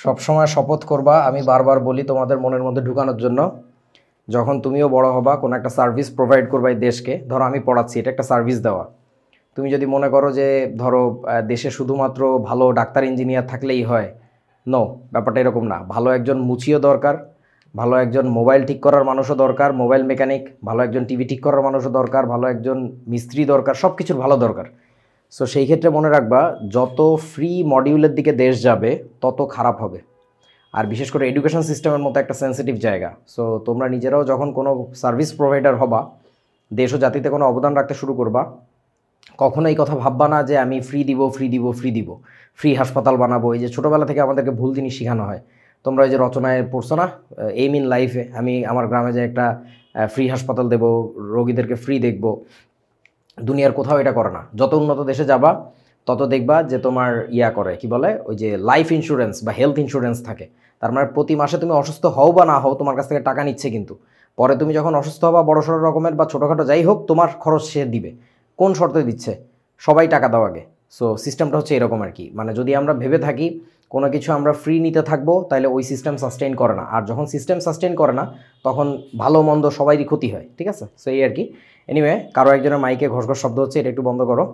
সবসময় শপথ করবা, আমি বারবার বলি তোমাদের মনের মধ্যে ঢুকানোর জন্য, যখন তুমিও বড় হবা কোনো একটা সার্ভিস প্রোভাইড করবা এই দেশকে। ধরো আমি পড়াচ্ছি, এটা একটা সার্ভিস দেওয়া। তুমি যদি মনে করো যে ধরো দেশে শুধুমাত্র ভালো ডাক্তার ইঞ্জিনিয়ার থাকলেই হয়, নো, ব্যাপারটা এরকম না। ভালো একজন মুচিও দরকার, ভালো একজন মোবাইল ঠিক করার মানুষও দরকার, মোবাইল মেকানিক, ভালো একজন টিভি ঠিক করার মানুষও দরকার, ভালো একজন মিস্ত্রি দরকার, সব কিছুর ভালো দরকার। সো সেই ক্ষেত্রে মনে রাখবা, যত ফ্রি মডিউলের দিকে দেশ যাবে তত খারাপ হবে। আর বিশেষ করে এডুকেশন সিস্টেমের মতো একটা সেন্সিটিভ জায়গা। সো তোমরা নিজেরাও যখন কোনো সার্ভিস প্রোভাইডার হবা, দেশ ও জাতিতে কোনো অবদান রাখতে শুরু করবা, কখনো এই কথা ভাববা না যে আমি ফ্রি দিব ফ্রি দিব ফ্রি দিব, ফ্রি হাসপাতাল বানাবো। এই যে ছোটোবেলা থেকে আমাদেরকে ভুল জিনিস শেখানো হয়। তোমরা এই যে রচনায় পড়ছো না, এইম ইন লাইফে, আমি আমার গ্রামে যে একটা ফ্রি হাসপাতাল দেবো, রোগীদেরকে ফ্রি দেখবো। দুনিয়ার কোথাও এটা করে না। যত উন্নত দেশে যাবা তত দেখবা যে তোমার করে কি বলে, ওই যে লাইফ ইন্স্যুরেন্স বা হেলথ ইন্স্যুরেন্স থাকে। তার মানে প্রতি মাসে তুমি অসুস্থ হও বা না হও, তোমার কাছ থেকে টাকা নিচ্ছে, কিন্তু পরে তুমি যখন অসুস্থ হবা বড়সড় রকমের বা ছোটোখাটো যাই হোক, তোমার খরচ সে দিবে। কোন শর্তে দিচ্ছে? সবাই টাকা দাও আগে। সো সিস্টেমটা হচ্ছে এরকম আর কি। মানে যদি আমরা ভেবে থাকি কোনো কিছু আমরা ফ্রি নিতে থাকবো, তাহলে ওই সিস্টেম সাস্টেইন করে না। আর যখন সিস্টেম সাস্টেইন করে না, তখন ভালো মন্দ সবারই ক্ষতি হয়। ঠিক আছে? সো এই আর কি। এনিওয়ে, কারো একজনের মাইকে ঘসঘস শব্দ হচ্ছে, এটা একটু বন্ধ করো।